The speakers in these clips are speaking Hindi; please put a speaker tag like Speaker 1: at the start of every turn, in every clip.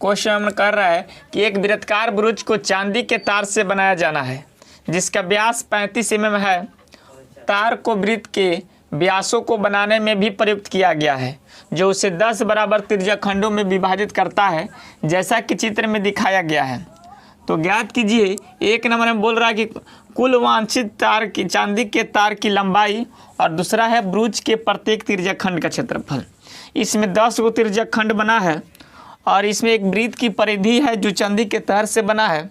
Speaker 1: क्वेश्चन कर रहा है कि एक वृत्ताकार ब्रुज को चांदी के तार से बनाया जाना है जिसका व्यास 35 mm है। तार को वृत्त के व्यासों को बनाने में भी प्रयुक्त किया गया है जो उसे 10 बराबर त्रिज्या खंडों में विभाजित करता है जैसा कि चित्र में दिखाया गया है। तो ज्ञात कीजिए, एक नंबर में बोल रहा है कि कुल वांछित तार की चांदी के तार की लंबाई और दूसरा है ब्रुज के प्रत्येक त्रिज्या खंड का क्षेत्रफल। इसमें 10 गो त्रिज्या खंड बना है और इसमें एक वृत्त की परिधि है जो चांदी के तार से बना है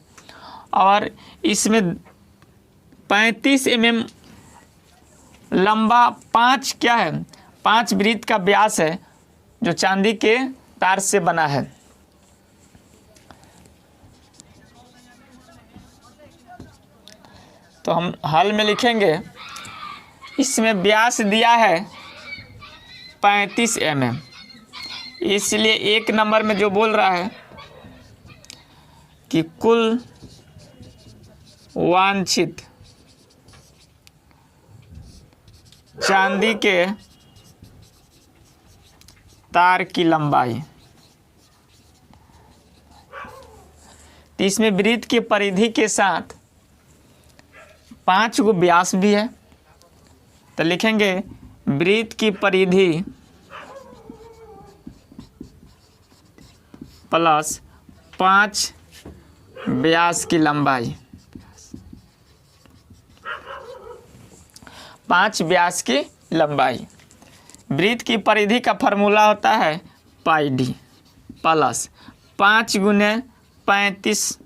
Speaker 1: और इसमें 35 mm लंबा 5 क्या है 5 वृत्त का व्यास है जो चांदी के तार से बना है। तो हम हल में लिखेंगे, इसमें व्यास दिया है 35 mm, इसलिए एक नंबर में जो बोल रहा है कि कुल वांछित चांदी के तार की लंबाई, तो इसमें वृत्त की परिधि के साथ 5 गो व्यास भी है। तो लिखेंगे वृत्त की परिधि प्लस 5 व्यास की लंबाई, 5 व्यास की लंबाई। वृत्त की परिधि का फॉर्मूला होता है पाई डी प्लस 5 गुने 35,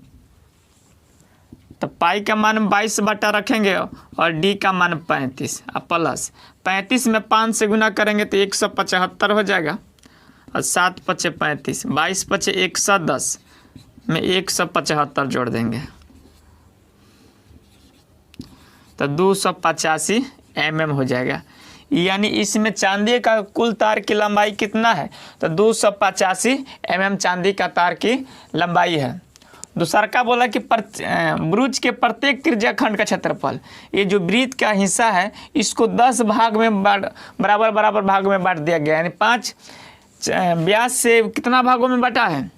Speaker 1: तो पाई का मान 22 बटा रखेंगे और डी का मान 35 और प्लस 35 में 5 से गुना करेंगे तो 175 हो जाएगा और 7 पचे 35, 22 पचे 110 में 175 जोड़ देंगे तो 285 mm हो जाएगा। यानी इसमें चांदी का कुल तार की लंबाई कितना है, तो 285 mm चांदी का तार की लंबाई है। दूसरा का बोला कि ब्रुज के प्रत्येक त्रिज्या खंड का क्षेत्रफल, ये जो वृत्त का हिस्सा है इसको 10 भाग में बराबर भाग में बांट दिया गया, यानी 5 व्यास से कितना भागों में बांटा है,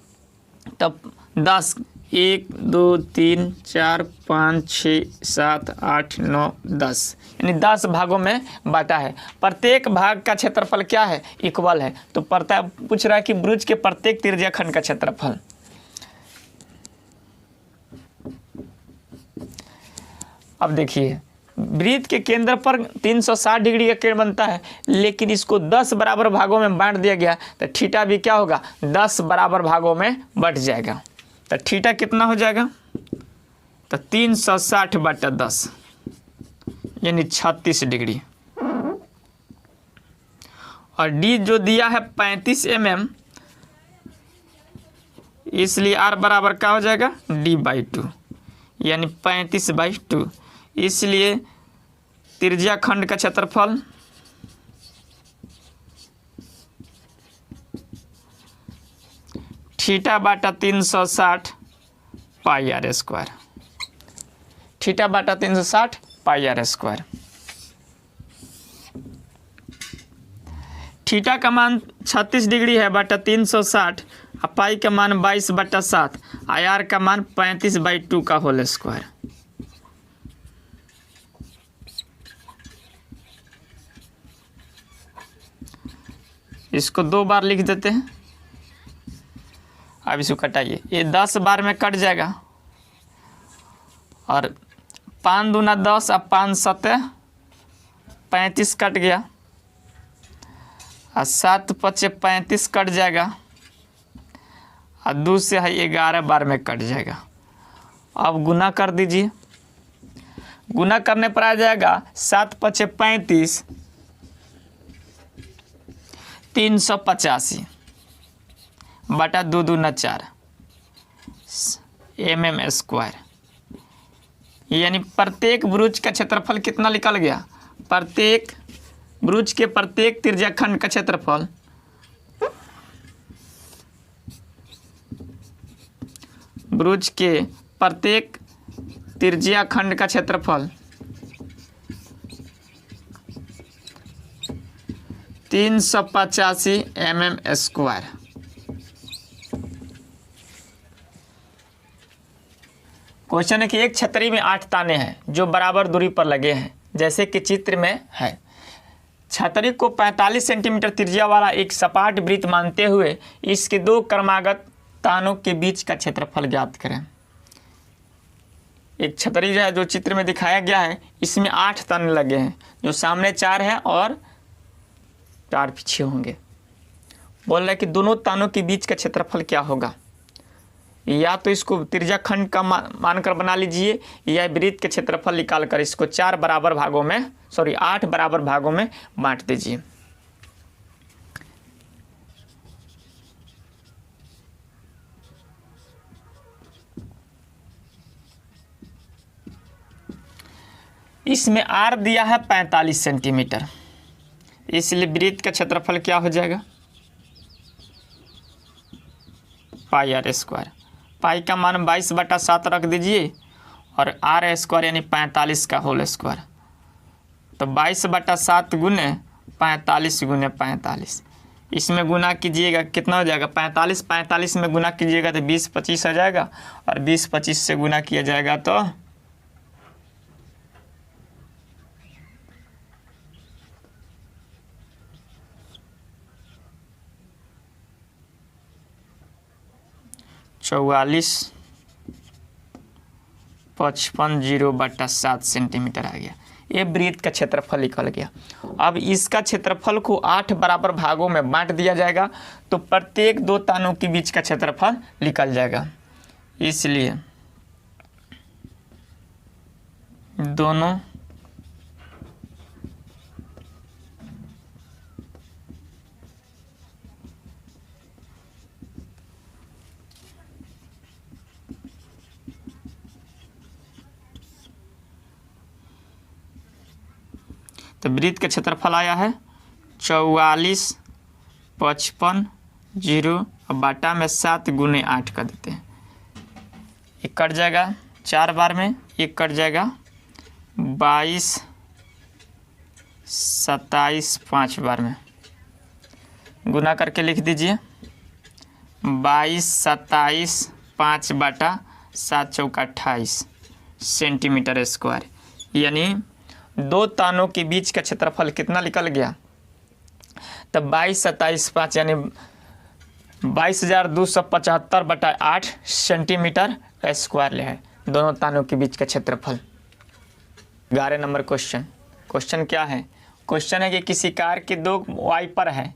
Speaker 1: तब 10, 1 2 3 4 5 6 7 8 9 10, यानी 10 भागों में बांटा है। प्रत्येक भाग का क्षेत्रफल क्या है, इक्वल है। तो पूछ रहा है कि ब्रुज के प्रत्येक त्रिज्या खंड का क्षेत्रफल। अब देखिए, वृत्त के केंद्र पर 360 डिग्री का कोण बनता है, लेकिन इसको 10 बराबर भागों में बांट दिया गया तो थीटा भी क्या होगा, 10 बराबर भागों में बट जाएगा। तो थीटा कितना हो जाएगा, तो 360 बटा 10 यानी 36 डिग्री। और डी जो दिया है 35 mm, इसलिए आर बराबर क्या हो जाएगा, d/2 यानी 35/2। इसलिए त्रिज्या खंड का क्षेत्रफल थीटा बटा 360 पाई आर स्क्वायर, थीटा बटा 360 पाई आर स्क्वायर। थीटा का मान 36 डिग्री है बटा 360 और पाई का मान 22 बटा 7, आर का मान 35/2 का होल स्क्वायर। इसको 2 बार लिख देते हैं। अब इसको कटाइए, ये 10 बार में कट जाएगा और 5 दूना 10 और 5 सते 35 कट गया और 7 पचे 35 कट जाएगा और 2 से है 11 बार में कट जाएगा। अब गुना कर दीजिए, गुना करने पर आ जाएगा 7 पचे 35 385 बटा 2 दूना 4 mm स्क्वायर। यानी प्रत्येक ब्रुज का क्षेत्रफल कितना निकल गया, प्रत्येक ब्रुज के प्रत्येक त्रिज्या खंड का क्षेत्रफल ब्रुज के प्रत्येक त्रिज्या खंड का क्षेत्रफल 385 mm स्क्वायर। क्वेश्चन है कि एक छतरी में 8 ताने हैं जो बराबर दूरी पर लगे हैं, जैसे कि चित्र में है। छतरी को 45 सेंटीमीटर त्रिज्या वाला एक सपाट वृत्त मानते हुए इसके 2 क्रमागत तानों के बीच का क्षेत्रफल ज्ञात करें। एक छतरी जो है, जो चित्र में दिखाया गया है, इसमें 8 ताने लगे हैं, जो सामने 4 हैं और 4 पीछे होंगे। बोल रहा है कि दोनों तानों के बीच का क्षेत्रफल क्या होगा। या तो इसको त्रिज्या खंड का मानकर बना लीजिए, या वृत्त के क्षेत्रफल निकाल कर इसको 8 बराबर भागों में बांट दीजिए। इसमें आर दिया है 45 सेंटीमीटर, इसलिए वृत्त का क्षेत्रफल क्या हो जाएगा, पाई आर स्क्वायर। पाई का मान 22/7 रख दीजिए और आर स्क्वायर यानी 45 का होल स्क्वायर, तो 22/7 गुने 45 गुने 45। इसमें गुना कीजिएगा कितना हो जाएगा, 45 में गुना कीजिएगा तो 20-25 आ जाएगा, और 20-25 से गुना किया जाएगा तो 44,55,0/7 सेंटीमीटर आ गया। ये वृत्त का क्षेत्रफल निकल गया। अब इसका क्षेत्रफल को 8 बराबर भागों में बांट दिया जाएगा, तो प्रत्येक 2 तानों के बीच का क्षेत्रफल निकल जाएगा। इसलिए दोनों तो वृत्त का क्षेत्रफल आया है 44,55,0 और बाटा में 7 गुने 8 कर देते हैं। एक कट जाएगा 4 बार में, एक कट जाएगा 22, 27 5 बार में। गुना करके लिख दीजिए 22, 27 5/7 × 28 सेंटीमीटर स्क्वायर। यानी 2 तानों के बीच का क्षेत्रफल कितना निकल गया, तब 22, 27 5 यानी 22,275/8 सेंटीमीटर स्क्वायर है दोनों तानों के बीच का क्षेत्रफल। 11 नंबर क्वेश्चन क्या है। क्वेश्चन है कि किसी कार के 2 वाइपर हैं,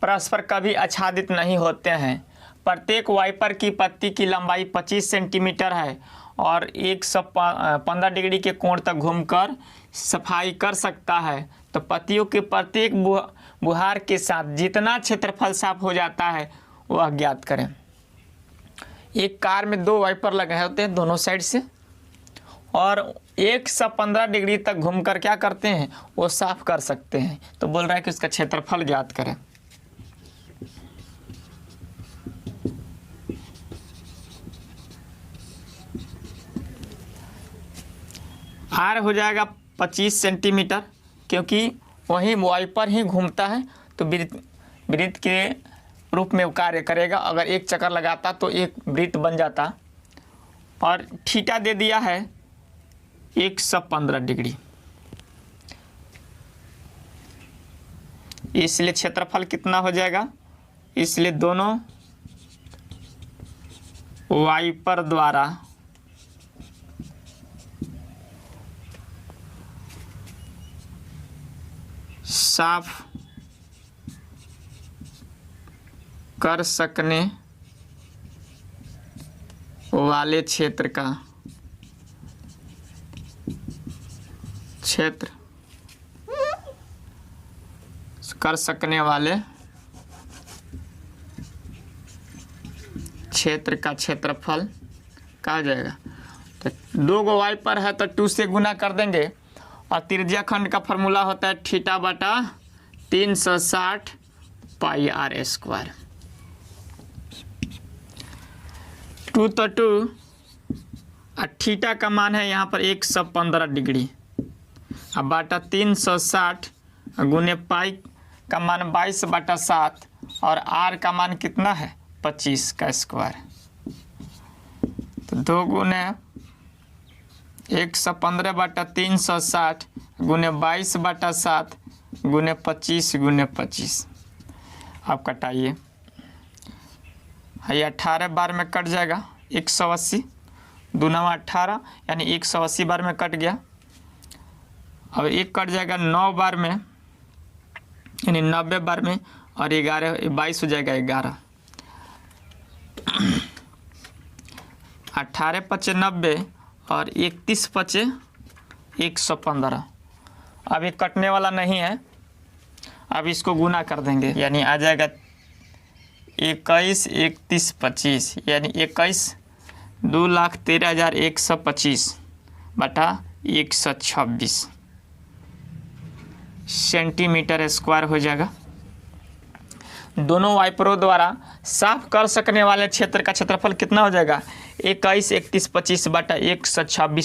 Speaker 1: परस्पर कभी आच्छादित नहीं होते हैं। प्रत्येक वाइपर की पत्ती की लंबाई 25 सेंटीमीटर है और 115 डिग्री के कोण तक घूमकर सफाई कर सकता है, तो पत्तियों के प्रत्येक बुहार के साथ जितना क्षेत्रफल साफ हो जाता है वह ज्ञात करें। एक कार में 2 वाइपर लगे होते हैं दोनों साइड से, और 115 डिग्री तक घूमकर क्या करते हैं, वो साफ कर सकते हैं। तो बोल रहा है कि उसका क्षेत्रफल ज्ञात करें। आर हो जाएगा 25 सेंटीमीटर, क्योंकि वही वाइपर ही घूमता है, तो वृत्त के रूप में कार्य करेगा। अगर एक चक्कर लगाता तो एक वृत्त बन जाता। और थीटा दे दिया है 115 डिग्री, इसलिए क्षेत्रफल कितना हो जाएगा, इसलिए दोनों वाइपर द्वारा साफ कर सकने वाले क्षेत्र कर सकने वाले क्षेत्र का क्षेत्रफल कहा जाएगा। तो 2 गो वाइपर है तो 2 से गुना कर देंगे, और त्रिज्या खंड का फॉर्मूला होता है θ/360 पाई आर स्क्वायर। 2 तो 2 और थीटा का मान है यहाँ पर 115 डिग्री, अब बाटा 360 गुने पाई का मान 22/7 और आर का मान कितना है 25 का स्क्वायर। तो 2 गुने 115 बटा 360 गुने 22/7 गुने 25 गुने 25। आप कटाइए, ये 18 बार में कट जाएगा 180, 2 9 18 यानी 180 बार में कट गया। अब एक कट जाएगा 9 बार में यानी 90 बार में, और 11 22 हो जाएगा 11। 18 पचे 90 और 31 पचे 115। अब ये कटने वाला नहीं है, अब इसको गुना कर देंगे यानी आ जाएगा 21 31 25 यानी 21 2,13,125 बटा 126 सेंटीमीटर स्क्वायर हो जाएगा। दोनों वाइपरों द्वारा साफ कर सकने वाले क्षेत्र का क्षेत्रफल कितना हो जाएगा? 21 31 25 बटा 126